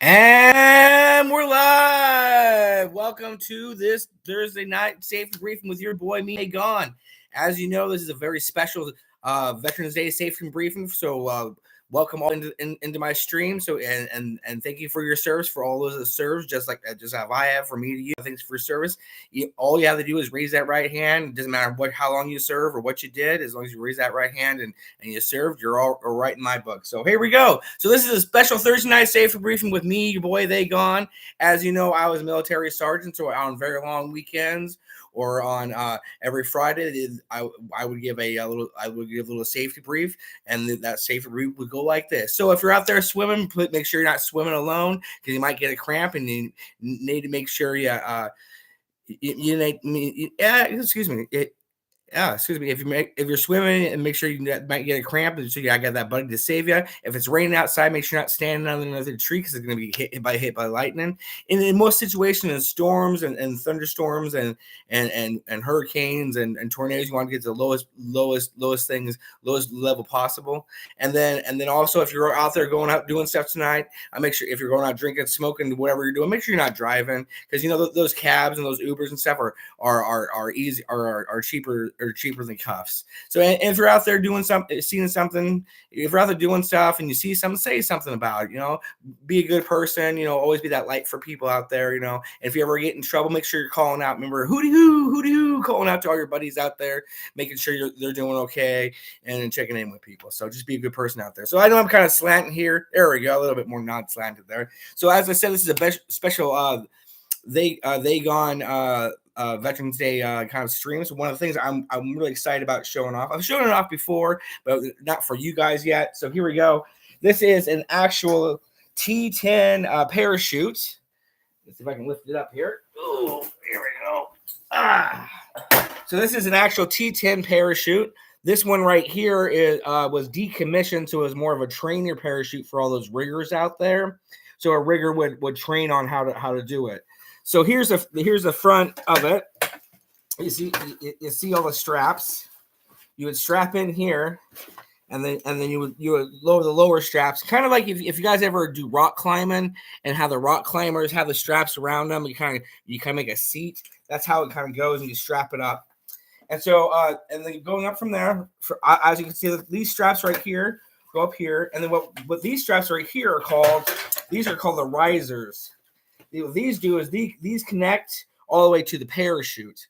And we're live. Welcome to this Thursday night safety briefing with your boy, me, Gone. As you know, this is a very special Veterans Day safety briefing. So welcome all into my stream. So and thank you for your service for all those that serve, just how I have for me to you. Thanks for your service. All you have to do is raise that right hand. It doesn't matter how long you serve or what you did, as long as you raise that right hand and you served, you're all right in my book. So here we go. So this is a special Thursday night safety briefing with me, your boy, They Gone. As you know, I was a military sergeant, so on very long weekends or on every Friday, I would give a little safety brief, and that safety brief would go like this. So if you're out there swimming, make sure you're not swimming alone because you might get a cramp, and you need to make sure excuse me. If you're swimming, and make sure you might get a cramp, and so I got that buddy to save you. If it's raining outside, make sure you're not standing under another tree because it's going to be hit by lightning. And in most situations, in storms and thunderstorms and hurricanes and tornadoes, you want to get to the lowest level possible. And then also, if you're out there going out doing stuff tonight, I make sure if you're going out drinking, smoking, whatever you're doing, make sure you're not driving because those cabs and those Ubers and stuff are easy are cheaper than cuffs. So and if you're out there doing something, seeing something, if you're out there doing stuff and you see something, say something about it. Be a good person. Always be that light for people out there. And if you ever get in trouble, make sure you're calling out. Remember, hooty hoo, calling out to all your buddies out there, making sure they're doing okay and checking in with people. So just be a good person out there. So I know I'm kind of slanting here. There we go, a little bit more non-slanted there. So as I said, this is a special They Gone Veterans Day kind of stream. So one of the things I'm really excited about showing off. I've shown it off before, but not for you guys yet. So here we go. This is an actual T10 parachute. Let's see if I can lift it up here. Oh, here we go. So this is an actual T10 parachute. This one right here was decommissioned, so it was more of a trainer parachute for all those riggers out there. So a rigger would train on how to do it. So here's the front of it. You see all the straps. You would strap in here, and then you would lower the lower straps. Kind of like if you guys ever do rock climbing and how the rock climbers have the straps around them, you kind of make a seat. That's how it kind of goes, and you strap it up. And so and then going up from there, as you can see, these straps right here go up here, and then what these straps right here are called? These are called the risers. What these do is these connect all the way to the parachute,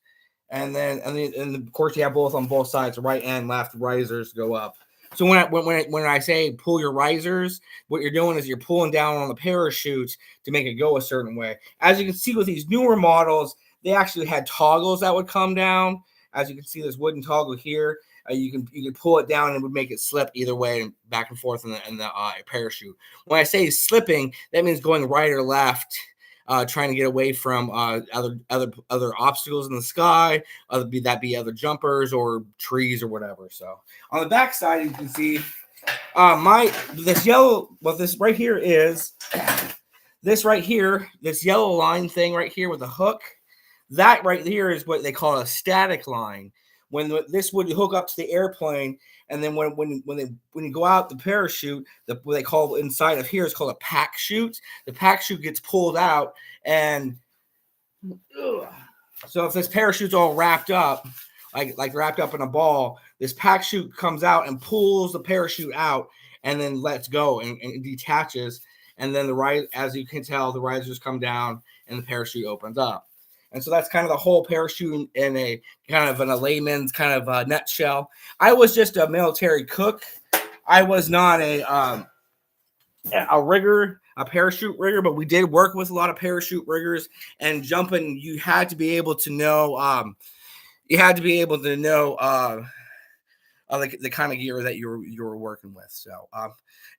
and of course you have both on both sides, right and left risers go up. So when I say pull your risers, what you're doing is you're pulling down on the parachute to make it go a certain way. As you can see with these newer models, they actually had toggles that would come down. As you can see, this wooden toggle here. You can pull it down and it would make it slip either way, back and forth in the parachute. When I say slipping, that means going right or left. Trying to get away from other obstacles in the sky, be other jumpers or trees or whatever. So on the back side, you can see this yellow. What this right here is, this yellow line thing right here with a hook. That right here is what they call a static line. When this would hook up to the airplane, and then when you go out the parachute, what they call inside of here is called a pack chute. The pack chute gets pulled out, and so if this parachute's all wrapped up, like wrapped up in a ball, this pack chute comes out and pulls the parachute out, and then lets go and detaches, and then as you can tell, the risers come down and the parachute opens up. And so that's kind of the whole parachute in a layman's kind of nutshell. I was just a military cook. I was not a rigger, a parachute rigger, but we did work with a lot of parachute riggers. And jumping, you had to be able to know. The kind of gear that you were working with.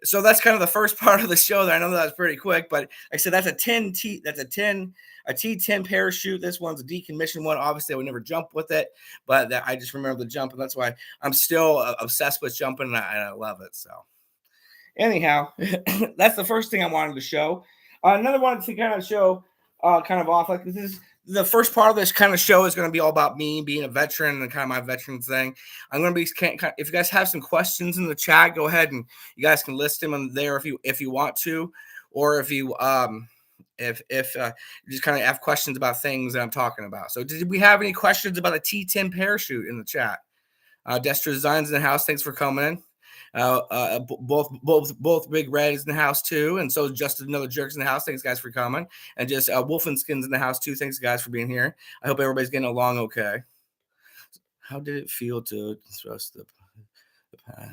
So that's kind of the first part of the show. I know that was pretty quick, but like I said, that's a T10 parachute. This one's a decommissioned one. Obviously, I would never jump with it, but I just remember the jump, and that's why I'm still obsessed with jumping, and I love it. So anyhow, that's the first thing I wanted to show. Another one to kind of show kind of off, like this is the first part of this kind of show is going to be all about me being a veteran and kind of my veteran thing. I'm going to be, if you guys have some questions in the chat, go ahead and you guys can list them in there if you want to, or if you just kind of have questions about things that I'm talking about. So did we have any questions about a T10 parachute in the chat? Destra Designs in the house. Thanks for coming in. Both Big Red is in the house too, and so just another jerks in the house. Thanks guys for coming, and just Wolfenskins in the house too. Thanks guys for being here. I hope everybody's getting along okay. How did it feel to thrust the pack?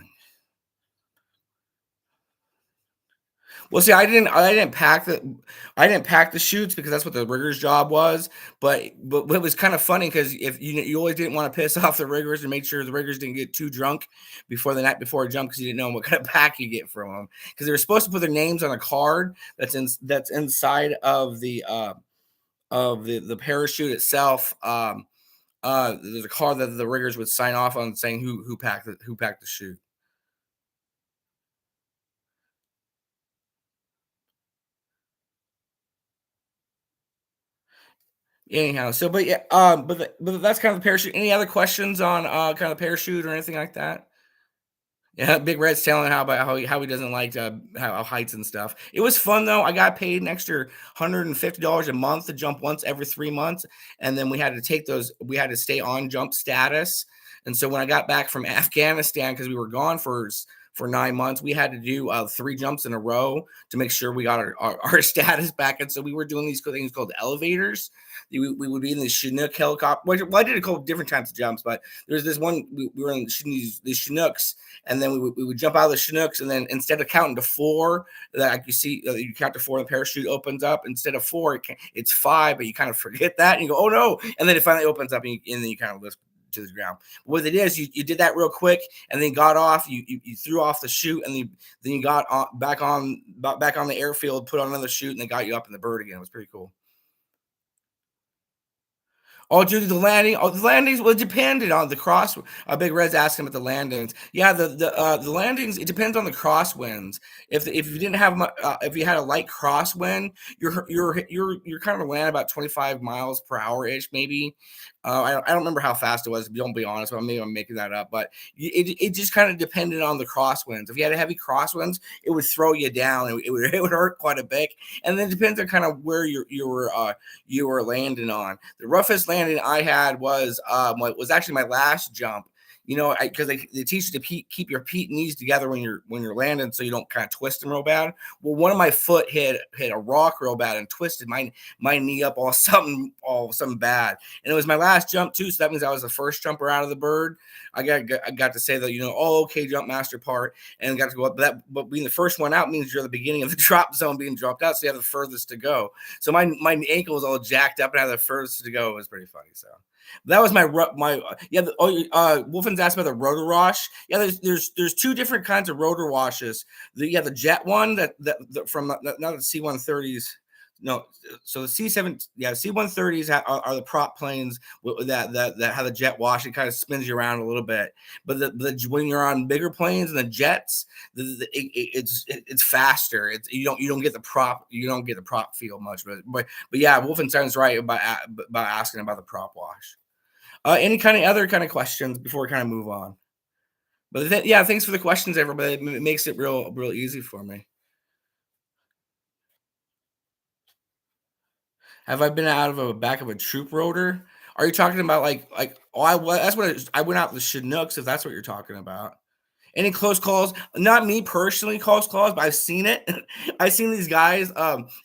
Well, see, I didn't pack the chutes because that's what the rigger's job was. But it was kind of funny because if you always didn't want to piss off the riggers and make sure the riggers didn't get too drunk before the night before a jump because you didn't know what kind of pack you get from them because they were supposed to put their names on a card that's inside of the parachute itself. There's a card that the riggers would sign off on saying who packed the chute. Anyhow, so but yeah, but that's kind of the parachute. Any other questions on kind of parachute or anything like that? Yeah, Big Red's telling how he doesn't like how heights and stuff. It was fun though. I got paid an extra $150 a month to jump once every 3 months, and then we had to take those. We had to stay on jump status, and so when I got back from Afghanistan because we were gone for 9 months, we had to do 3 jumps in a row to make sure we got our status back. And so we were doing these things called elevators. We would be in the Chinook helicopter. Well, I did a couple different types of jumps, but there's this one we were in these Chinooks, and then we would jump out of the Chinooks, and then instead of counting to 4, like you see, you count to 4, and the parachute opens up. Instead of 4, it's 5, but you kind of forget that, and you go, "Oh no!" And then it finally opens up, and then you kind of lift to the ground. What it is, you did that real quick, and then got off. You threw off the chute, and then you got back on the airfield, put on another chute, and they got you up in the bird again. It was pretty cool. Oh, due to the landing. Oh, the landings. Well, it depended on the cross. Big Red's asking about the landings. Yeah, the landings. It depends on the crosswinds. If you didn't have if you had a light crosswind, you're kind of land about 25 miles per hour ish, maybe. I don't remember how fast it was. Don't be honest, but maybe I'm making that up. But it just kind of depended on the crosswinds. If you had a heavy crosswinds, it would throw you down. It would hurt quite a bit. And then it depends on kind of where you were landing on. The roughest landing I had was what was actually my last jump. You know, because they teach you to keep your feet and knees together when you're landing, so you don't kind of twist them real bad. Well, one of my foot hit a rock real bad and twisted my knee up all something bad, and it was my last jump too. So that means I was the first jumper out of the bird. I got to say that okay jump master part, and got to go up. But being the first one out means you're the beginning of the drop zone being dropped out, so you have the furthest to go. So my ankle was all jacked up and I had the furthest to go. It was pretty funny. So. That was my yeah. Wolfen's asked about the rotor wash. Yeah, there's 2 different kinds of rotor washes. The jet one that from not the C-130s. No, so the C-130s are the prop planes that have the jet wash. It kind of spins you around a little bit. But when you're on bigger planes and the jets, it's faster. You don't get the prop feel much. But yeah, Wolfenstein's right about asking about the prop wash. Any kind of other kind of questions before we kind of move on? But yeah, thanks for the questions, everybody. It makes it real easy for me. Have I been out of a back of a troop rotor? Are you talking about that's what I went out the Chinooks, if that's what you're talking about. Any close calls? Not me personally, close calls, but I've seen it. I've seen these guys.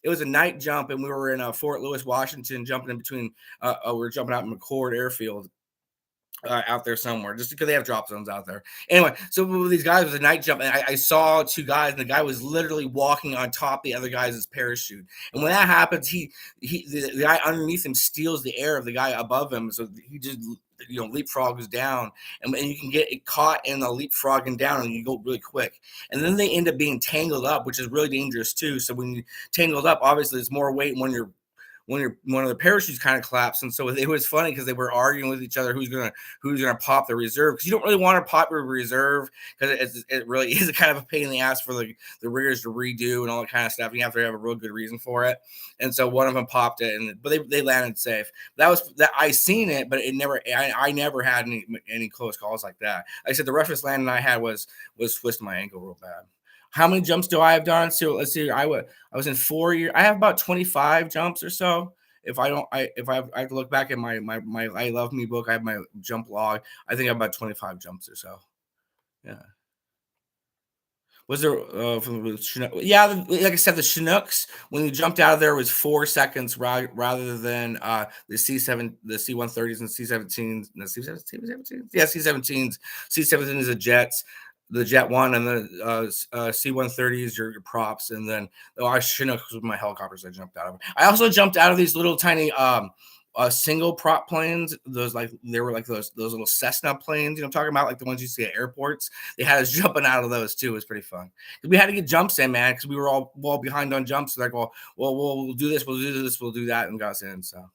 It was a night jump, and we were in Fort Lewis, Washington, jumping in between. We were jumping out in McCord Airfield, out there somewhere, just because they have drop zones out there. Anyway, so with these guys, it was a night jump, and I saw 2 guys, and the guy was literally walking on top of the other guy's parachute. And when that happens, the guy underneath him steals the air of the guy above him, so he just leapfrogs down, and you can get caught in the leapfrogging down, and you go really quick. And then they end up being tangled up, which is really dangerous too. So when you tangled up, obviously there's more weight when one of the parachutes kind of collapsed. And so it was funny because they were arguing with each other who's gonna pop the reserve, because you don't really want to pop your reserve because it really is kind of a pain in the ass for the riggers to redo and all that kind of stuff. You have to have a real good reason for it. And so one of them popped it, but they landed safe. That I seen it, but I never had any close calls like that. Like I said, the roughest landing I had was twisting my ankle real bad. How many jumps do I have done? So let's see. I was in 4 years. I have about 25 jumps or so. If I don't, I have to look back at my I Love Me book. I have my jump log. I think I have about 25 jumps or so. Yeah. Was there from the Chinook? Yeah, like I said, the Chinooks when you jumped out of there was 4 seconds rather than the C-130s and C-17s, no, C-17s, yeah, C-17s. C-17 is a jets, the Jet One, and the C-130 is your props, and then I Chinooks with my helicopters. I jumped out of. I also jumped out of these little tiny single prop planes. Those like they were like those little Cessna planes. You know, I'm talking about like the ones you see at airports. They had us jumping out of those too. It was pretty fun. We had to get jumps in, man, because we were all well behind on jumps. So like, well, we'll do this, we'll do this, we'll do that, and got us in. So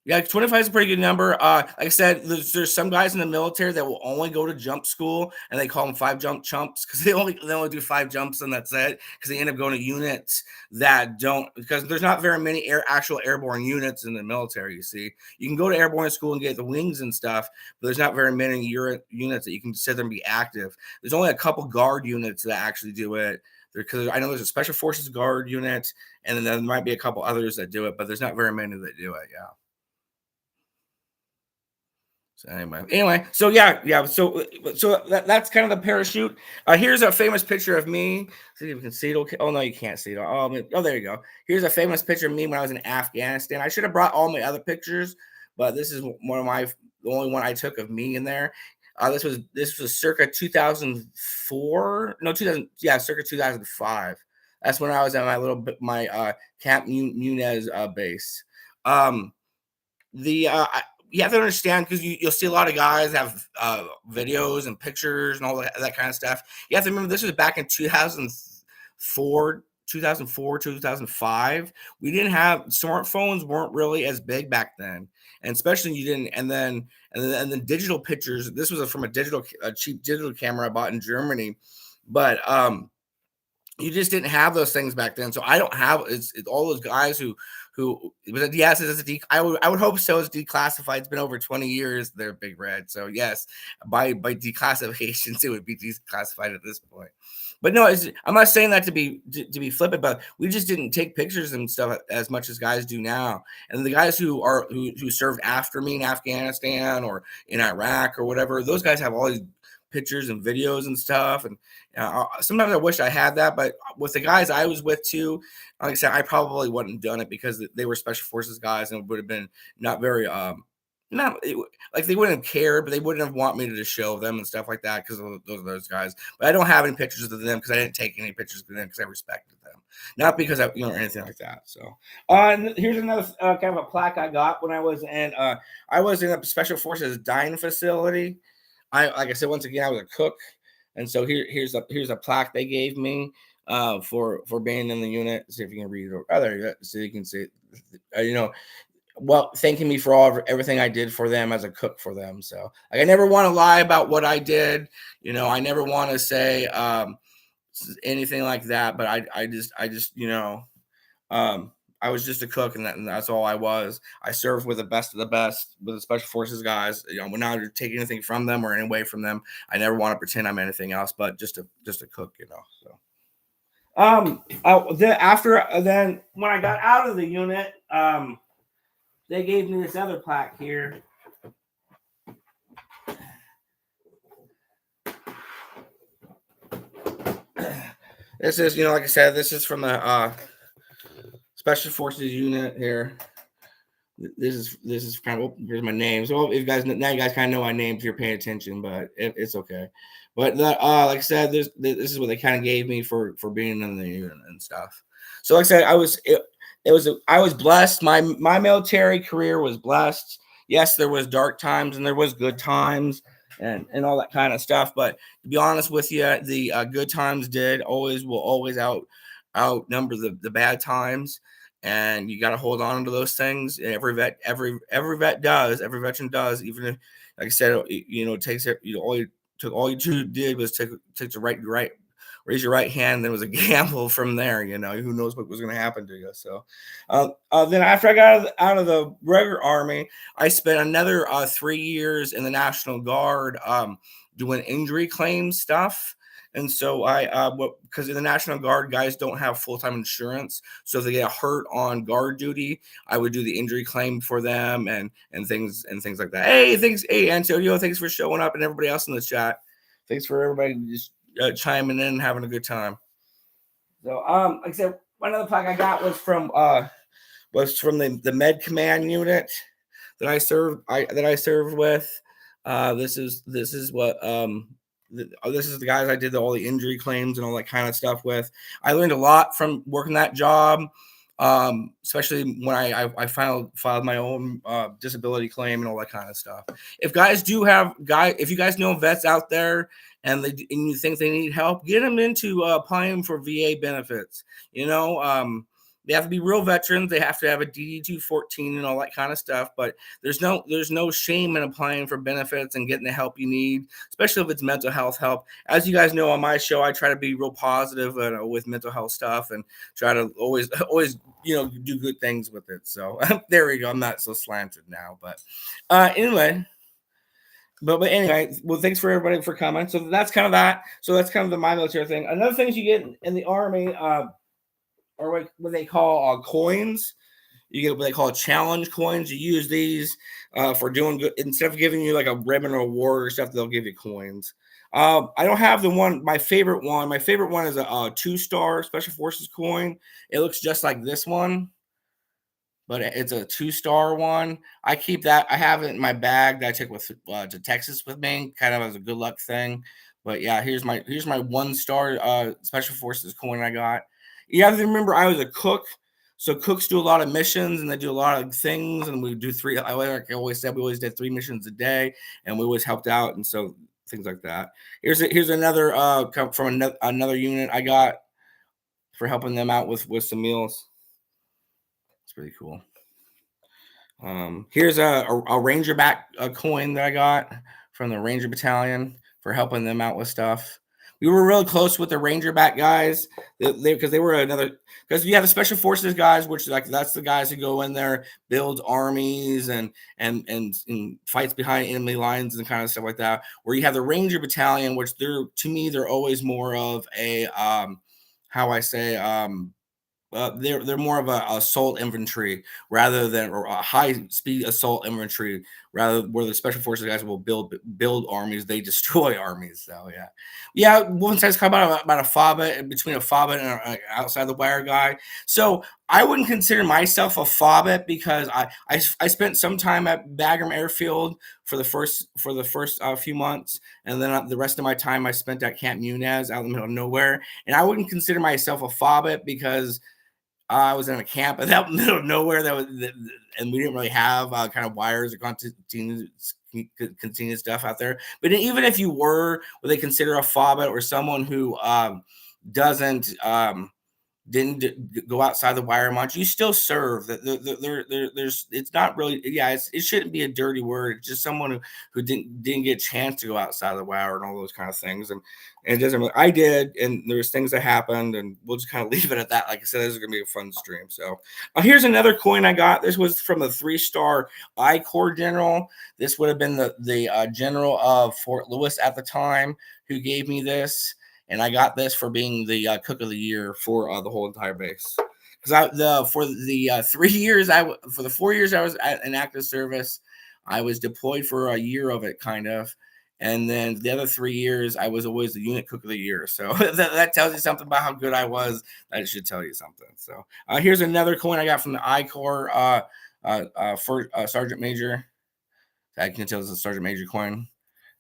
yeah, 25 is a pretty good number. Like I said, there's some guys in the military that will only go to jump school, and they call them 5 jump chumps because they only do 5 jumps and that's it. Because they end up going to units that don't, because there's not very many actual airborne units in the military. You see, you can go to airborne school and get the wings and stuff, but there's not very many units that you can sit there and be active. There's only a couple guard units that actually do it. Because I know there's a special forces guard unit, and then there might be a couple others that do it, but there's not very many that do it. Yeah. So anyway, so yeah. So that's kind of the parachute. Here's a famous picture of me. See if you can see it. Okay. Oh no, you can't see it. Oh, there you go. Here's a famous picture of me when I was in Afghanistan. I should have brought all my other pictures, but this is one of the only one I took of me in there. This was circa 2004. No, 2000. Yeah, circa 2005. That's when I was at my Camp Munez base. Um, you have to understand because you'll see a lot of guys have videos and pictures and all that kind of stuff. You have to remember this was back in 2004, 2005. We didn't have smartphones weren't really as big back then, and especially you didn't. And then digital pictures. This was from a cheap digital camera I bought in Germany, but you just didn't have those things back then. So I don't have it's all those guys who yes, it's I would hope so. It's declassified. It's been over 20 years. They're Big Red. So yes, by declassifications, it would be declassified at this point. But no, I'm not saying that to be flippant, but we just didn't take pictures and stuff as much as guys do now. And the guys who served after me in Afghanistan or in Iraq or whatever, those guys have all these pictures and videos and stuff. And sometimes I wish I had that, but with the guys I was with too, like I said, I probably wouldn't have done it because they were special forces guys and it would have been not very like they wouldn't have cared, but they wouldn't have want me to just show them and stuff like that because of those guys. But I don't have any pictures of them because I didn't take any pictures of them because I respected them, not because I or anything like that. So, and here's another kind of a plaque I got when I was in a special forces dining facility. Like I said, once again, I was a cook, and so here's a plaque they gave me for being in the unit. See if you can read it. Oh, there you go. So you can see, well, thanking me for everything I did for them as a cook for them. So like, I never want to lie about what I did. I never want to say anything like that. But I just I was just a cook, and that's all I was. I served with the best of the best, with the special forces guys. We're not taking anything from them or any away from them. I never want to pretend I'm anything else, but just a cook, So, then when I got out of the unit, they gave me this other plaque here. This is, like I said, this is from the Special Forces unit here. This is kind of here's my name. So if you guys kind of know my name if you're paying attention, but it's okay. But like I said, this is what they kind of gave me for being in the unit and stuff. So like I said, I was blessed. My military career was blessed. Yes, there was dark times and there was good times and all that kind of stuff. But to be honest with you, the good times will always outnumber the bad times. And you got to hold on to those things. Every veteran does. Even if, like I said, it takes it. All you did was take the raise your right hand. There was a gamble from there. Who knows what was going to happen to you. So, then after I got out of the regular army, I spent another 3 years in the National Guard doing injury claim stuff. And so because in the National Guard, guys don't have full-time insurance. So if they get hurt on guard duty, I would do the injury claim for them and things like that. Hey, Antonio, thanks for showing up, and everybody else in the chat. Thanks for everybody just chiming in and having a good time. So like I said, one other plaque I got was from the Med Command unit that I served with. This is what this is the guys I did all the injury claims and all that kind of stuff with. I learned a lot from working that job, especially when I filed my own disability claim and all that kind of stuff. If you guys know vets out there and you think they need help, get them into applying for VA benefits. They have to be real veterans. They have to have a DD-214 and all that kind of stuff. But there's no shame in applying for benefits and getting the help you need, especially if it's mental health help. As you guys know on my show, I try to be real positive with mental health stuff and try to always do good things with it. So there we go. I'm not so slanted now, but anyway. But anyway, well, thanks for everybody for coming. So that's kind of that. So that's kind of the my military thing. Another thing you get in the Army. Or what they call coins. You get what they call challenge coins. You use these for doing good. Instead of giving you like a ribbon or award or stuff, they'll give you coins. I don't have the one. My favorite one is a 2-star Special Forces coin. It looks just like this one, but it's a 2-star one. I keep that. I have it in my bag that I took with to Texas with me, kind of as a good luck thing. But yeah, here's my 1-star Special Forces coin I got. You have to remember, I was a cook, so cooks do a lot of missions and they do a lot of things. And we do like I always said, we always did 3 missions a day, and we always helped out, and so things like that. Here's another from another unit I got for helping them out with some meals. It's pretty cool. Here's a Rangerback coin that I got from the Ranger Battalion for helping them out with stuff. We were really close with the Rangerback guys because they were because you have the Special Forces guys, which that's the guys who go in there, build armies and fights behind enemy lines and kind of stuff like that. Where you have the Ranger Battalion, which they're always more of a they're more of a assault infantry rather than or a high speed assault infantry where the Special Forces guys will build armies, they destroy armies. So yeah. One side's talking about a FOBIT, between a FOBIT and an outside the wire guy. So I wouldn't consider myself a FOBIT because I spent some time at Bagram Airfield for the first few months, and then the rest of my time I spent at Camp Munez out in the middle of nowhere. And I wouldn't consider myself a FOBIT because I was in a camp in the middle of nowhere and we didn't really have kind of wires or continuous stuff out there. But even if you were, would they consider a FOBIT or someone who didn't go outside the wire much? You still serve. It's not really, it shouldn't be a dirty word. It's just someone who didn't get a chance to go outside the wire and all those kind of things. And it doesn't really, I did, and there's things that happened, and we'll just kind of leave it at that. Like I said, this is gonna be a fun stream. So here's another coin I got. This was from the 3-star I Corps general. This would have been the general of Fort Lewis at the time who gave me this. And I got this for being the cook of the year for the whole entire base. Because for the 4 years I was in active service, I was deployed for a year of it, kind of, and then the other 3 years I was always the unit cook of the year. So that tells you something about how good I was. That should tell you something. So here's another coin I got from the I Corps for Sergeant Major. I can tell it's a Sergeant Major coin.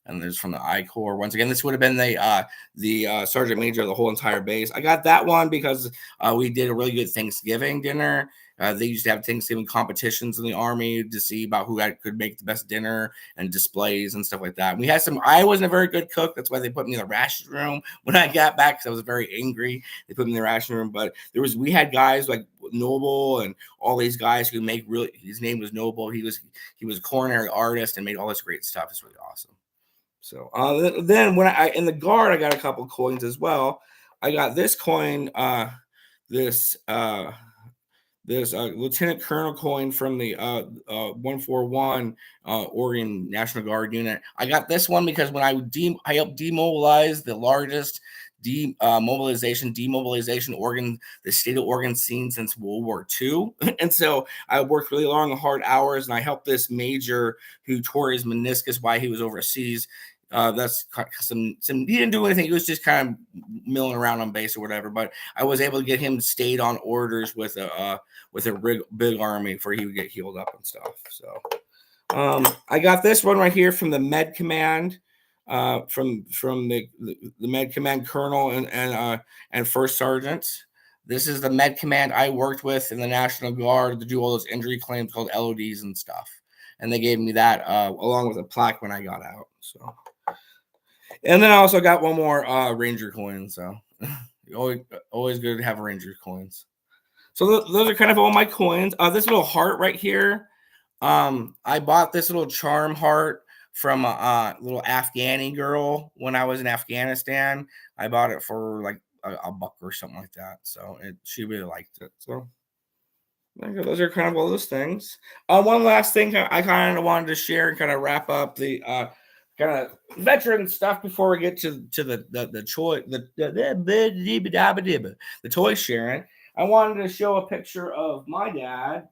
And there's from the I Corps. Once again, this would have been the Sergeant Major of the whole entire base. I got that one because we did a really good Thanksgiving dinner. They used to have Thanksgiving competitions in the Army to see about who could make the best dinner and displays and stuff like that. We had I wasn't a very good cook. That's why they put me in the ration room when I got back because I was very angry. They put me in the ration room. But we had guys like Noble and all these guys who make his name was Noble. He was a culinary artist and made all this great stuff. It's really awesome. So then when in the Guard, I got a couple coins as well. I got this coin, this Lieutenant Colonel coin from the 141 Oregon National Guard unit. I got this one because when I helped demobilize the largest demobilization Oregon, the state of Oregon scene since World War II. And so I worked really long and hard hours, and I helped this major who tore his meniscus while he was overseas. That's some he didn't do anything. He was just kind of milling around on base or whatever. But I was able to get him stayed on orders with a big army before he would get healed up and stuff. So I got this one right here from the Med Command, from the Med Command Colonel and First Sergeants. This is the Med Command I worked with in the National Guard to do all those injury claims called LODs and stuff. And they gave me that along with a plaque when I got out. So, and then I also got one more Ranger coin. So always good to have Ranger coins. So those are kind of all my coins. This little heart right here. I bought this little charm heart from a little Afghani girl when I was in Afghanistan. I bought it for like a buck or something like that. So she really liked it. So those are kind of all those things. One last thing I kind of wanted to share and kind of wrap up the kind of veteran stuff before we get to the toy sharing. I wanted to show a picture of my dad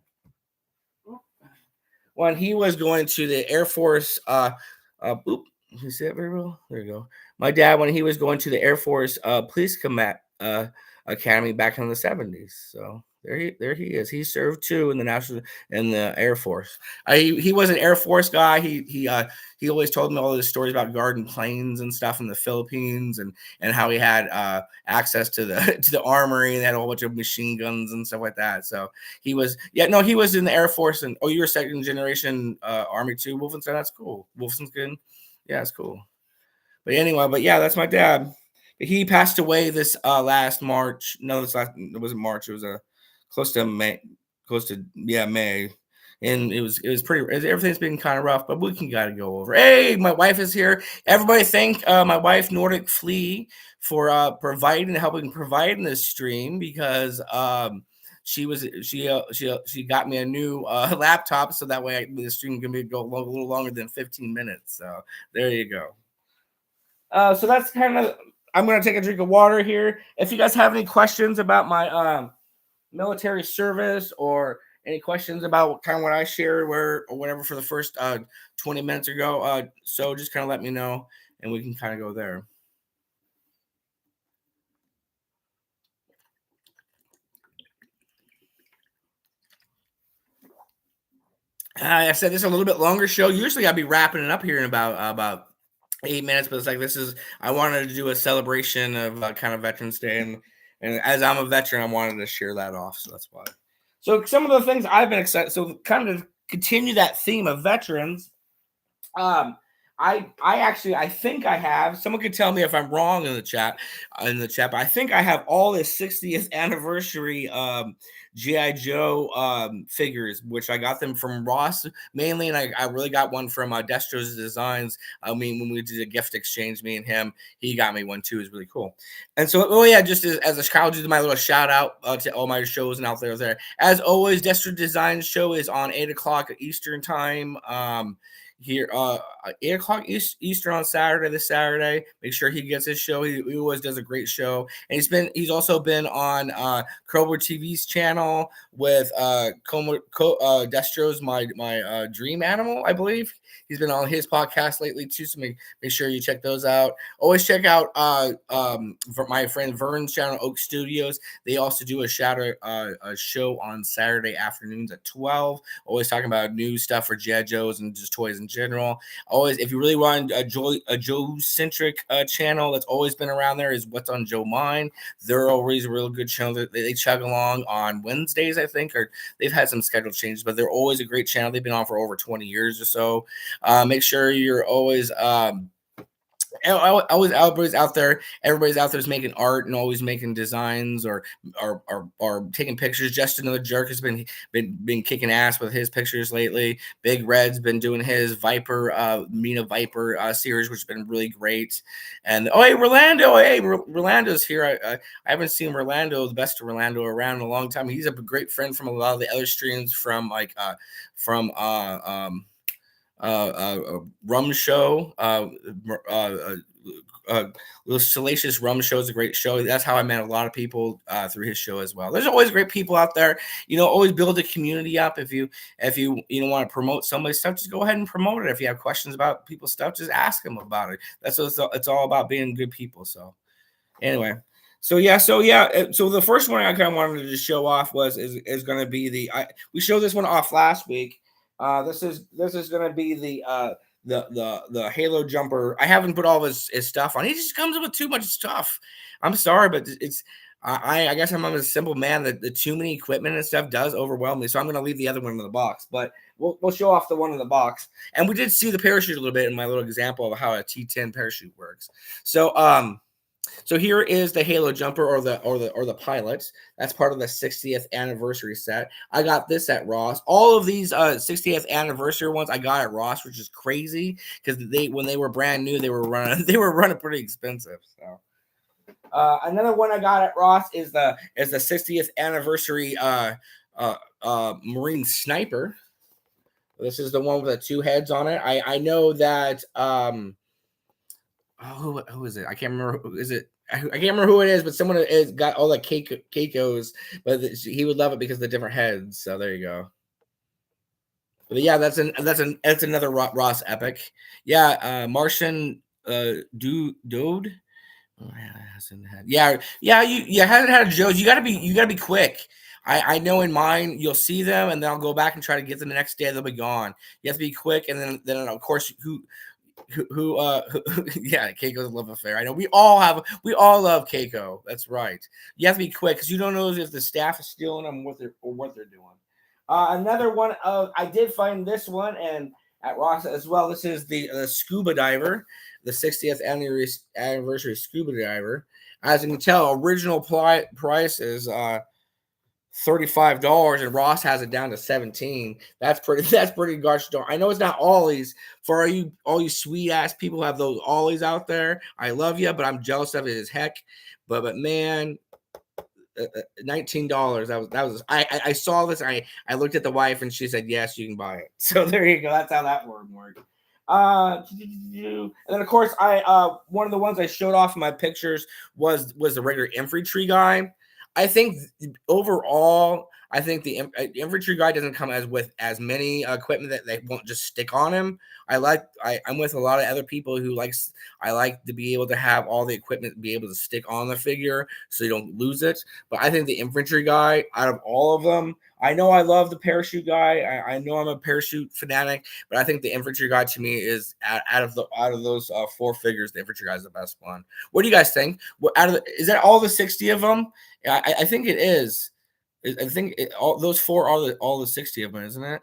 when he was going to the Air Force. You see that very well? There you go. My dad, when he was going to the Air Force Police Academy back in the 70s. So there he is. He served too in the Air Force. He was an Air Force guy. He always told me all these stories about guarding planes and stuff in the Philippines and how he had access to the armory and had a whole bunch of machine guns and stuff like that. So he was in the Air Force. And you're second generation Army too, Wolfenstein. That's cool. Wolfenstein's good. Yeah, it's cool. But anyway, that's my dad. He passed away this last March. No, it wasn't March. It was close to May. May. And it was pretty. Everything's been kind of rough, but we can gotta go over. Hey, my wife is here. Everybody, thank my wife Nordic Flea for helping provide this stream because she got me a new laptop so that way the stream can go a little longer than 15 minutes. So there you go. So that's kind of. I'm gonna take a drink of water here. If you guys have any questions about my military service or any questions about kind of what I shared or whatever for the first 20 minutes ago, so just kind of let me know and we can kind of go there. I said this is a little bit longer show. Usually I'd be wrapping it up here in about 8 minutes, but it's like I wanted to do a celebration of kind of Veterans Day, and as I'm a veteran, I wanted to share that off, so that's why. So some of the things I've been excited. So kind of continue that theme of veterans. I think I have. Someone could tell me if I'm wrong in the chat. But I think I have all the 60th anniversary GI Joe figures, which I got them from Ross mainly, and I really got one from Destro's Designs. I mean, when we did a gift exchange, me and him, he got me one too. It's really cool. And so, just as a I'll do my little shout out to all my shows and out there. As always, Destro Designs show is on 8:00 Eastern time. Here 8:00 Eastern on this Saturday. Make sure he gets his show. He always does a great show, and he's also been on Cobra TV's channel with Destro's my dream animal, I believe. He's been on his podcast lately too, so make sure you check those out. Always check out my friend Vern's channel, Oak Studios. They also do a show on Saturday afternoons at 12. Always talking about new stuff for GI Joes and just toys in general. Always, if you really want a Joe-centric channel that's always been around there, is What's on Joe Mind. They're always a real good channel. They chug along on Wednesdays, I think, or they've had some schedule changes, but they're always a great channel. They've been on for over 20 years or so. Make sure you're always everybody's out there is making art and always making designs or taking pictures. Just Another Jerk has been kicking ass with his pictures lately. Big Red's been doing his Mina Viper series, which has been really great. And Rolando's here. I haven't seen the best of Rolando around in a long time. He's a great friend from a lot of the other streams from rum show. Little Salacious Rum Show is a great show. That's how I met a lot of people through his show as well. There's always great people out there. Always build a community up. If you want to promote somebody's stuff, just go ahead and promote it. If you have questions about people's stuff, just ask them about it. That's what it's all about, being good people. So anyway. So the first one I kind of wanted to just show off is going to be we showed this one off last week. This is going to be the Halo jumper. I haven't put all his stuff on. He just comes up with too much stuff. I'm sorry, but I guess I'm a simple man that the too many equipment and stuff does overwhelm me. So I'm going to leave the other one in the box, but we'll show off the one in the box. And we did see the parachute a little bit in my little example of how a T10 parachute works. So here is the Halo jumper or the pilot. That's part of the 60th anniversary set. I got this at Ross. All of these 60th anniversary ones I got at Ross, which is crazy because when they were brand new, they were running pretty expensive. So another one I got at Ross is the 60th anniversary Marine Sniper. This is the one with the two heads on it. I know that who is it? I can't remember. Who is it? I can't remember who it is, but someone has got all the Keikos, but he would love it because of the different heads. So there you go. But yeah, that's another Ross epic. Yeah, Martian Dode. Oh, yeah, you haven't had a Joe's. You gotta be quick. I know in mine you'll see them and then I'll go back and try to get them the next day. They'll be gone. You have to be quick, and then of course who yeah, Keiko's love affair. I know we all love Keiko. That's right. You have to be quick because you don't know if the staff is stealing them or what they're doing. Another one I did find this one and at Ross as well. This is the scuba diver, the 60th anniversary scuba diver. As you can tell, original price is $35 and Ross has it down to $17. That's pretty gosh darn. I know it's not ollies for all you sweet ass people who have those ollies out there. I love you, but I'm jealous of it as heck. But man, $19. That was I saw this. I looked at the wife and she said yes, you can buy it. So there you go. That's how that word worked. And then of course one of the ones I showed off in my pictures was the regular infantry guy. I think overall, the infantry guy doesn't come with as many equipment that they won't just stick on him. I'm with a lot of other people who I like to be able to have all the equipment be able to stick on the figure so you don't lose it. But I think the infantry guy, out of all of them, I know I love the parachute guy. I know I'm a parachute fanatic, but I think the infantry guy to me is out of those four figures, the infantry guy is the best one. What do you guys think? Is that all the 60 of them? I think it is. I think all those four are all the 60 of them, isn't it?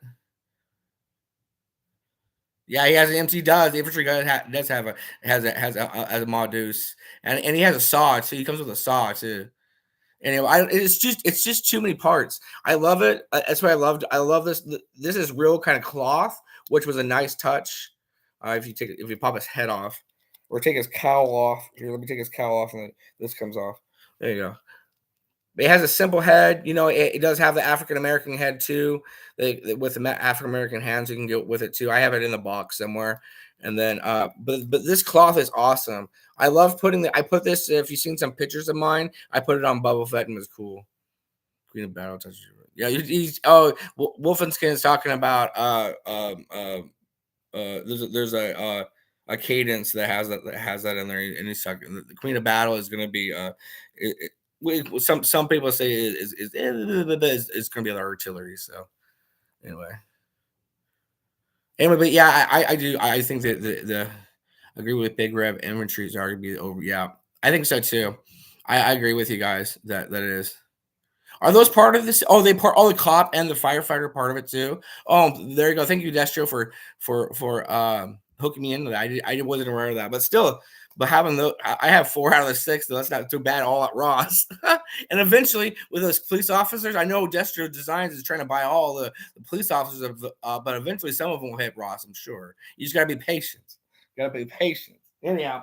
Yeah, he has an MC. Does the infantry guy does have a Modus, and he has a saw too. He comes with a saw too. Anyway, it's just too many parts. I love it. That's what I loved. I love this. This is real kind of cloth, which was a nice touch. If you pop his head off, or take his cowl off. Here, let me take his cowl off, and then this comes off. There you go. It has a simple head. It does have the African American head too. With the African American hands, you can go with it too. I have it in the box somewhere. And then, but this cloth is awesome. I love I put this. If you've seen some pictures of mine, I put it on Bubble Fett and it was cool. Queen of Battle touches. Yeah, Wolfenskin is talking about there's a cadence that has that in there, and he's talking. The Queen of Battle is going to be some people say is going to be the artillery. So anyway, but yeah, I do. I think that the agree with Big Rev infantry is already be over. Yeah, I think so too. I agree with you guys that it is. Are those part of this? Oh, the cop and the firefighter part of it too. Oh, there you go. Thank you, Destro, for hooking me into that. I wasn't aware of that, but still, having I have 4 out of the 6, so that's not too bad all at Ross. And eventually, with those police officers, I know Destro Designs is trying to buy all the police officers, but eventually some of them will hit Ross. I'm sure. You just gotta be patient. Anyhow,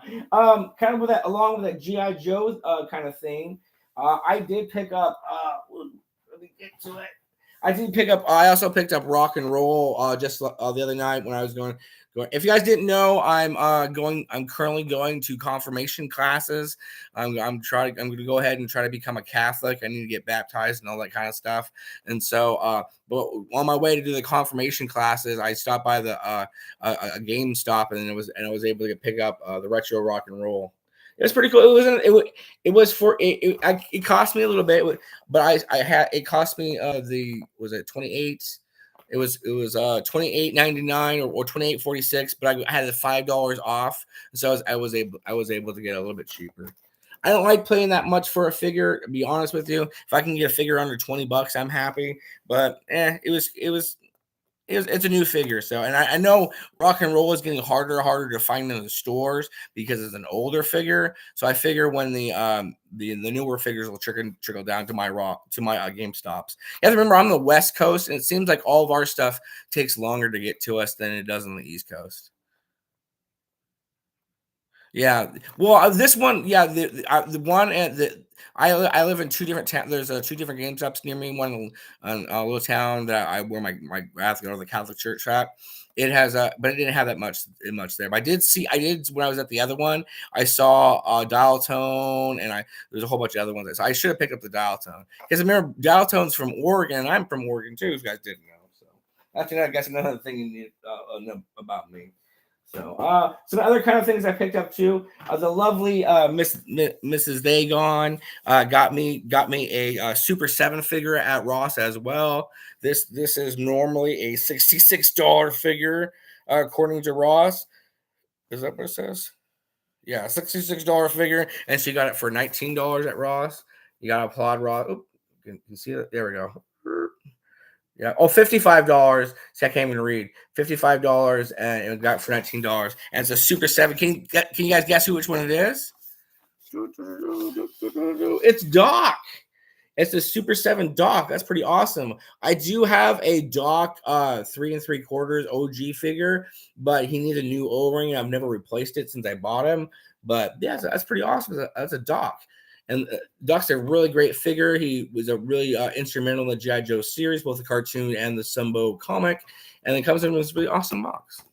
kind of with that, along with that GI Joe kind of thing. I did pick up. Let me get to it. I did pick up. I also picked up Rock and Roll just the other night when I was going. If you guys didn't know, I'm currently going to confirmation classes. I'm going to go ahead and try to become a Catholic. I need to get baptized and all that kind of stuff. And so, but on my way to do the confirmation classes, I stopped by the a GameStop, and I was able to pick up the retro Rock and Roll. It was pretty cool. It was for it cost me a little bit, but I had it cost me the was it 28. It was 28.99 or 28.46, but I had the $5 off, so I was able to get a little bit cheaper. I don't like playing that much for a figure, to be honest with you. If I can get a figure under $20, I'm happy. But it's a new figure. So, and I know Rock and Roll is getting harder and harder to find in the stores because it's an older figure. So I figure when the newer figures will trickle down to my GameStops. You have to remember, I'm the West Coast, and it seems like all of our stuff takes longer to get to us than it does on the East Coast. Yeah. Well, this one, yeah, the one at the I live in two different towns. There's two different GameStops near me. One in a little town that I where I have to go to the Catholic church at. It has but it didn't have that much there. But I did when I was at the other one. I saw Dial Tone, and there's a whole bunch of other ones. So I should have picked up the Dial Tone because remember Dial Tone's from Oregon, and I'm from Oregon too. If you guys didn't know, so that's I guess another thing you need to know about me. So, some other kind of things I picked up too. The lovely Mrs. Dagon got me a Super 7 figure at Ross as well. This is normally a $66 figure according to Ross. Is that what it says? Yeah, $66 figure, and she got it for $19 at Ross. You got to applaud Ross. Oh, you see it? There we go. Yeah. Oh, $55. See, I can't even read. $55, and it got for $19. And it's a Super 7. Can you guys guess which one it is? It's Doc. It's a Super 7 Doc. That's pretty awesome. I do have a Doc 3 3/4 OG figure, but he needs a new O-ring. I've never replaced it since I bought him. But yeah, that's pretty awesome. That's a Doc. And Doc's a really great figure. He was a really instrumental in the G.I. Joe series, both the cartoon and the Sumbo comic. And it comes in this really awesome box.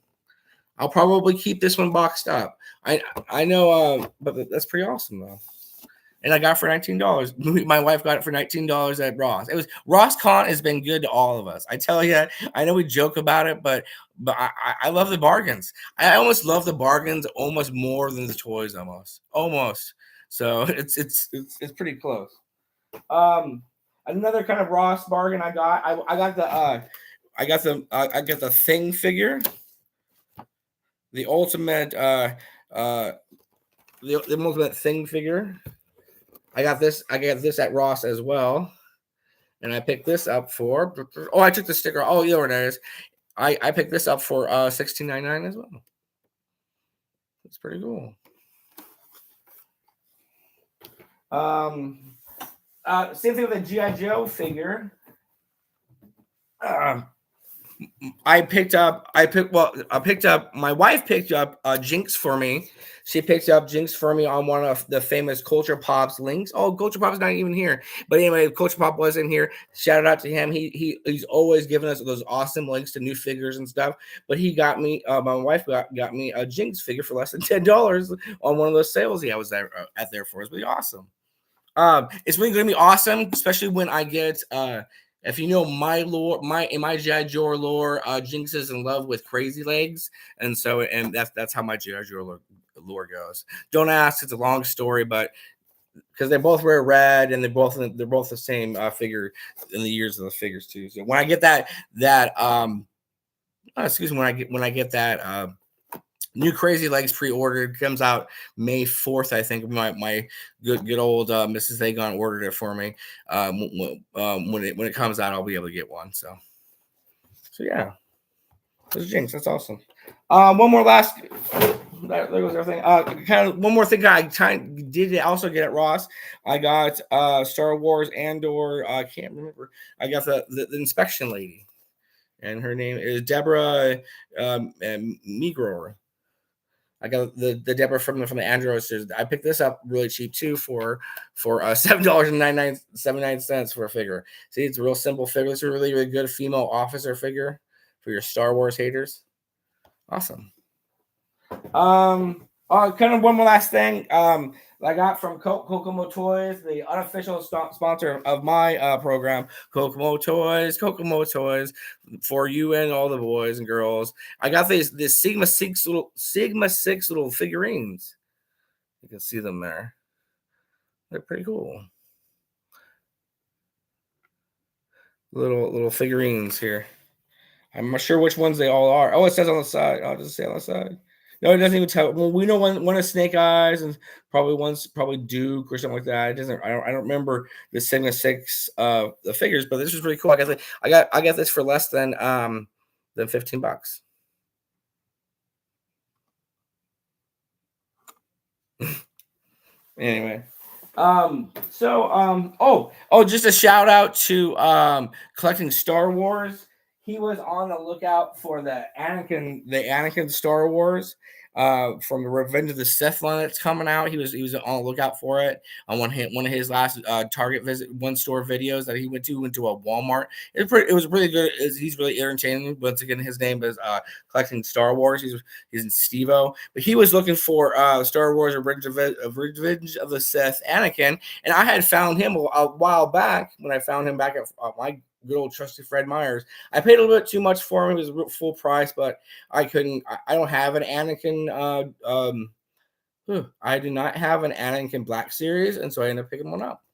I'll probably keep this one boxed up. I know, but that's pretty awesome though. And I got it for $19. My wife got it for $19 at Ross. It was Ross Con has been good to all of us. I tell you, I know we joke about it, but I love the bargains. I almost love the bargains almost more than the toys, almost. So it's pretty close. Another kind of Ross bargain I got the Thing figure, the ultimate the ultimate Thing figure. I got this at Ross as well. And I picked this up for I took the sticker. Oh, there it is. I picked this up for $16.99 as well. It's pretty cool. Same thing with the G.I. Joe figure. My wife picked up Jinx for me. She picked up Jinx for me on one of the famous Culture Pops links. Oh, Culture Pop's not even here. But anyway, Culture Pop wasn't here. Shout out to him. He's always giving us those awesome links to new figures and stuff. But he got me, my wife got me a Jinx figure for less than $10 on one of those sales he was there at there for. It's really awesome. It's really going to be awesome, especially when I get if you know my lore, in my G.I. Joe lore, Jinx is in love with Crazy Legs, and that's how my G.I. Joe lore goes. Don't ask; it's a long story, but because they both wear red and they're both the same figure in the years of the figures too. So when I get when I get that new Crazy Legs pre-ordered, comes out May 4th, I think. My good old Mrs. Agon ordered it for me. When it comes out, I'll be able to get one. So yeah, there's Jinx. That's awesome. One more last. There goes everything. Kind of one more thing I did also get at Ross. I got Star Wars Andor. I can't remember. I got the inspection lady, and her name is Deborah Migror. I got the Deborah from the Andros. I picked this up really cheap too for $7.79 for a figure. See, it's a real simple figure. It's a really good female officer figure for your Star Wars haters. Awesome. Kind of one more last thing. I got from Kokomo Toys, the unofficial sponsor of my program. Kokomo Toys for you and all the boys and girls. I got this Sigma 6 little figurines. You can see them there. They're pretty cool. Little figurines here. I'm not sure which ones they all are. Oh, it says on the side. I'll just say on the side. No, it doesn't even tell. Well, we know one is Snake Eyes, and probably Duke or something like that. It doesn't. I don't remember the Sigma 6 the figures, but this is really cool. I got this for less than $15. Anyway. Just a shout out to collecting Star Wars. He was on the lookout for the Anakin Star Wars from the Revenge of the Sith line that's coming out. He was on the lookout for it on one of his last Target one store videos that he went to a Walmart. It was really good. He's really entertaining. Once again, his name is collecting Star Wars. He's in Stevo, but he was looking for Star Wars Revenge of the Sith Anakin, and I had found him a while back when I found him back at my good old trusty Fred Meyers. I paid a little bit too much for him. It was full price, but I couldn't. I don't have an Anakin. I do not have an Anakin Black Series, and so I ended up picking one up.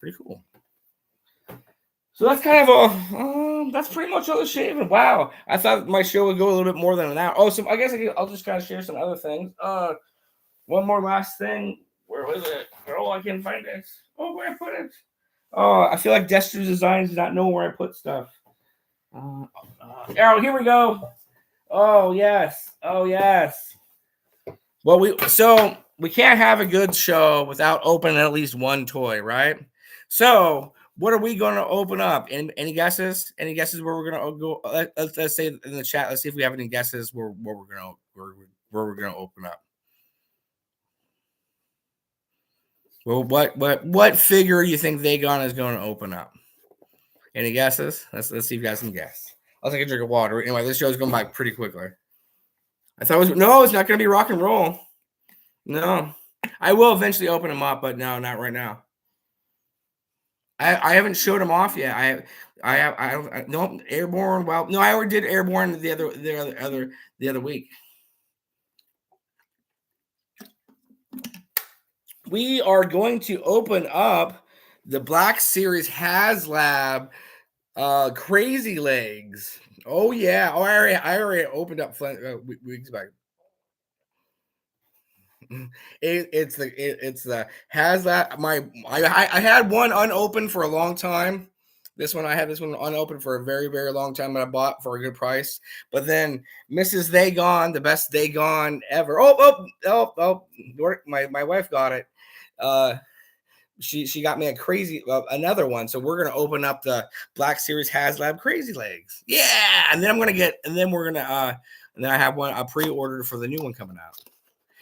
Pretty cool. So that's kind of that's pretty much all the shaving. Wow, I thought my show would go a little bit more than an hour. Oh, so I guess I'll just kind of share some other things. One more last thing. Where was it? Oh, I can't find it. Oh, where I put it? Oh, I feel like Destro Designs does not know where I put stuff. Arrow, here we go. Oh yes. Well, we can't have a good show without opening at least one toy, right? So what are we going to open up? Any guesses? Any guesses where we're going to go? Let's say in the chat. Let's see if we have any guesses where we're going to open up. Well, what figure do you think Vagon is going to open up? Any guesses? Let's see if you guys can guess. I'll take a drink of water. Anyway, this show's going by pretty quickly. I thought it's not going to be rock and roll. No, I will eventually open them up, but no, not right now. I haven't showed them off yet. I no Airborne. Well, no, I already did Airborne the other week. We are going to open up the Black Series HasLab Crazy Legs. Oh yeah. Oh, I already opened up weeks back. It's the HasLab. I had one unopened for a long time. I had this one unopened for a very, very long time, and I bought for a good price. But then Mrs. Vagon, the best Vagon ever. My wife got it. She got me a crazy another one. So we're gonna open up the Black Series HasLab Crazy Legs. Yeah, and then I have a pre-ordered for the new one coming out.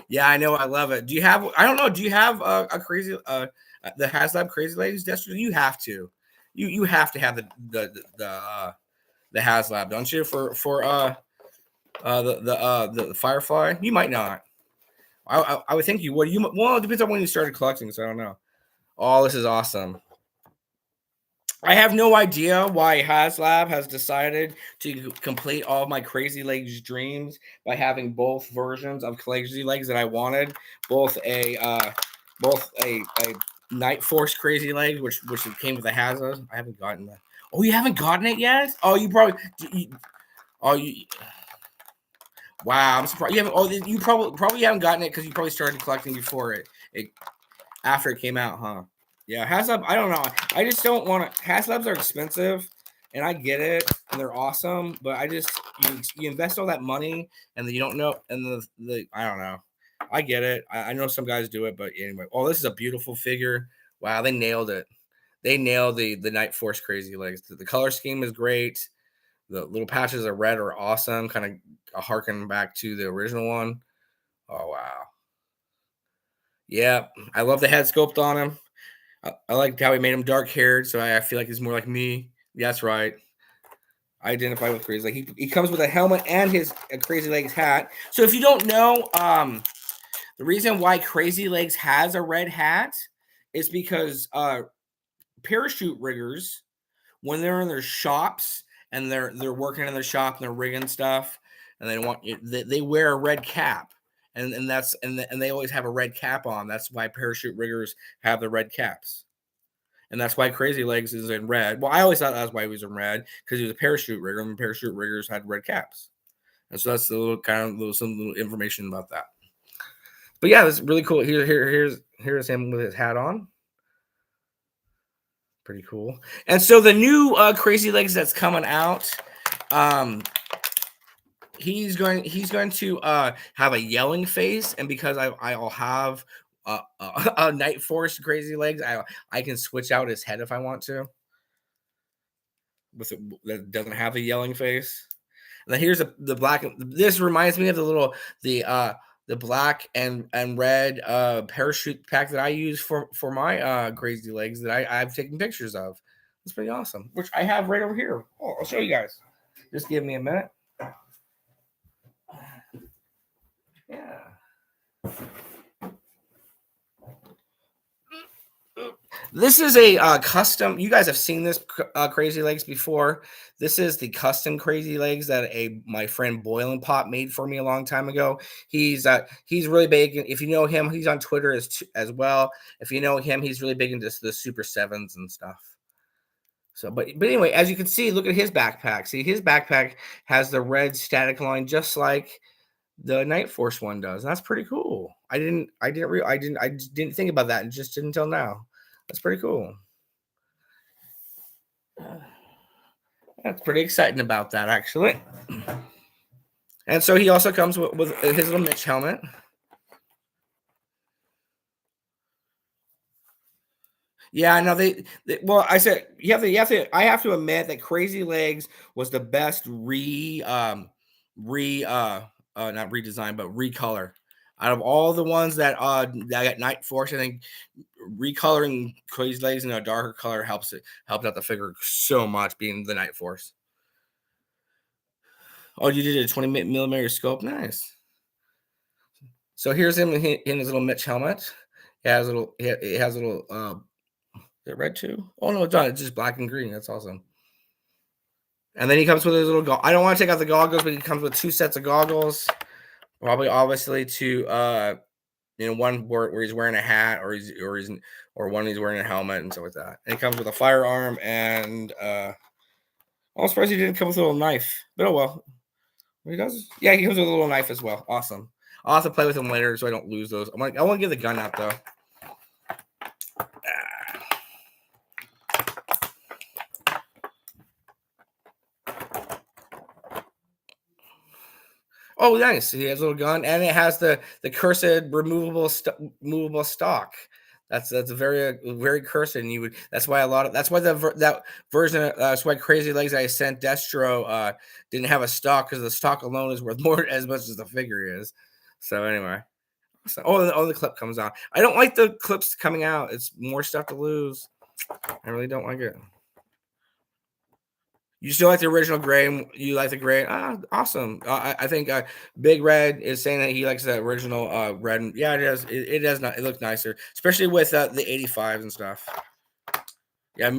Yeah, I know. I love it. Do you have a crazy the HasLab Crazy Legs, Destro? You have to. You have to have the HasLab, don't you? For the Firefly. You might not. I would think you would. Well, it depends on when you started collecting, so I don't know. Oh, this is awesome. I have no idea why HasLab has decided to complete all of my Crazy Legs dreams by having both versions of Crazy Legs that I wanted, both a Night Force Crazy Leg, which came with the HasLab. I haven't gotten that. Oh, you haven't gotten it yet? Oh, you probably. Wow, I'm surprised. You probably haven't gotten it because you probably started collecting before after it came out, huh? Yeah, HasLab, I don't know. I just don't want to. HasLabs are expensive, and I get it, and they're awesome, but I just you invest all that money, and then you don't know, and the I don't know. I get it. I know some guys do it, but anyway. Oh, this is a beautiful figure. Wow, they nailed it. They nailed the Night Force Crazy Legs. The color scheme is great. The little patches of red are awesome, kind of harken back to the original one. Oh wow. Yeah, I love the head sculpt on him. I like how he made him dark haired, so I feel like he's more like me. Yeah, that's right. I identify with Crazy. Like he comes with a helmet and his Crazy Legs hat. So if you don't know, the reason why Crazy Legs has a red hat is because parachute riggers, when they're in their shops and they're working in their shop and they're rigging stuff, and they wear a red cap, and they always have a red cap on. That's why parachute riggers have the red caps. And that's why Crazy Legs is in red. Well, I always thought that's why he was in red because he was a parachute rigger, and parachute riggers had red caps. And so that's the little some little information about that. But yeah, it's really cool. Here's him with his hat on. Pretty cool. And so the new Crazy Legs that's coming out, um, he's going to have a yelling face, and because I'll have a Night Force Crazy Legs, I can switch out his head if I want to. That doesn't have a yelling face. And then here's the black. This reminds me of the black and red parachute pack that I use for my Crazy Legs that I've taken pictures of. It's pretty awesome, which I have right over here. Oh, I'll show you guys. Just give me a minute. Yeah. This is a custom. You guys have seen this Crazy Legs before. This is the custom Crazy Legs that my friend Boiling Pot made for me a long time ago. He's really big. If you know him, he's on Twitter as well. If you know him, he's really big into the Super Sevens and stuff. So, but anyway, as you can see, look at his backpack. See, his backpack has the red static line, just like the Night Force one does. That's pretty cool. I just didn't think about that just until now. That's pretty cool. That's pretty exciting about that, actually. And so he also comes with his little Mitch helmet. Yeah, I know well, I said I have to admit that Crazy Legs was the best not redesign, but recolor. Out of all the ones that got Night Force, I think recoloring Crazy Legs in a darker color helped out the figure so much, being the Night Force. Oh, you did a 20 millimeter scope, nice. So here's him in his little Mitch helmet. It has a little is it red too? Oh no, it's not. It's just black and green. That's awesome. And then he comes with his little I don't want to take out the goggles, but he comes with 2 sets of goggles. Probably obviously to one where he's wearing a hat, or one he's wearing a helmet and stuff like that. And he comes with a firearm, and I'm surprised he didn't come with a little knife. But oh well. He does? Yeah, he comes with a little knife as well. Awesome. I'll have to play with him later so I don't lose those. I want to get the gun out though. Oh, nice. He has a little gun, and it has the cursed movable stock. That's a very cursed, and that's why that version. That's why Crazy Legs I sent Destro didn't have a stock, because the stock alone is worth more as much as the figure is. So anyway, the clip comes out. I don't like the clips coming out. It's more stuff to lose. I really don't like it. You still like the original gray? You like the gray? Awesome. I think Big Red is saying that he likes the original red. Yeah, it does. It does not. It looks nicer, especially with the 85s and stuff. Yeah,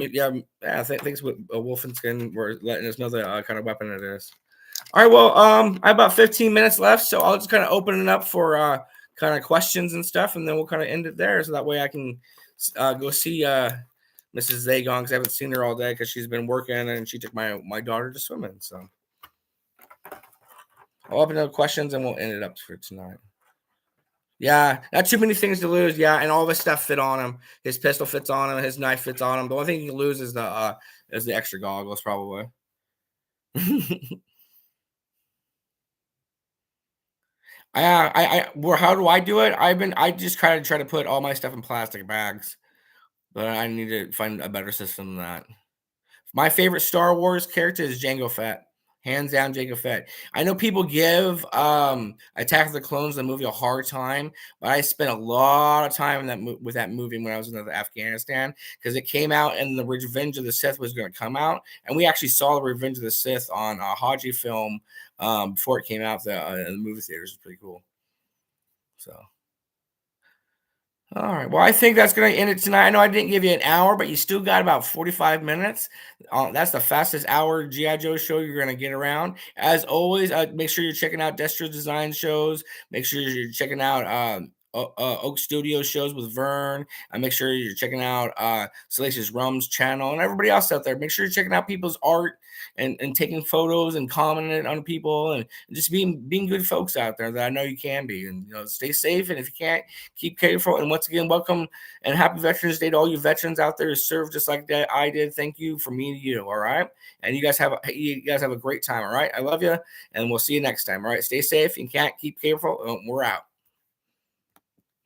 thanks with Wolfenskin for letting us know the kind of weapon it is. All right, well, I have about 15 minutes left, so I'll just kind of open it up for kind of questions and stuff, and then we'll kind of end it there, so that way I can go see Mrs. Zagon, because I haven't seen her all day because she's been working, and she took my daughter to swimming. So I'll open up questions and we'll end it up for tonight. Yeah, not too many things to lose. Yeah, and all this stuff fit on him. His pistol fits on him. His knife fits on him. The only thing you can lose is the extra goggles, probably. Well, how do I do it? I just try to put all my stuff in plastic bags, but I need to find a better system than that. My favorite Star Wars character is Jango Fett. Hands down, Jacob Fett. I know people give Attack of the Clones the movie a hard time, but I spent a lot of time in with that movie when I was in Afghanistan because it came out and the Revenge of the Sith was going to come out, and we actually saw the Revenge of the Sith on a Haji film before it came out in the movie theaters. It's pretty cool. So. All right. Well, I think that's going to end it tonight. I know I didn't give you an hour, but you still got about 45 minutes. That's the fastest hour G.I. Joe show you're going to get around. As always, make sure you're checking out Destro Design shows. Make sure you're checking out Oak Studio shows with Vern. Make sure you're checking out Salacious Rum's channel and everybody else out there. Make sure you're checking out people's art and taking photos and commenting on people and just being good folks out there that I know you can be. And stay safe. And if you can't, keep careful. And once again, welcome and happy Veterans Day to all you veterans out there who served just like that I did. Thank you from me to you. All right. And you guys have a great time. All right. I love you. And we'll see you next time. All right. Stay safe. You can't, keep careful. We're out.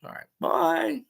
All right. Bye.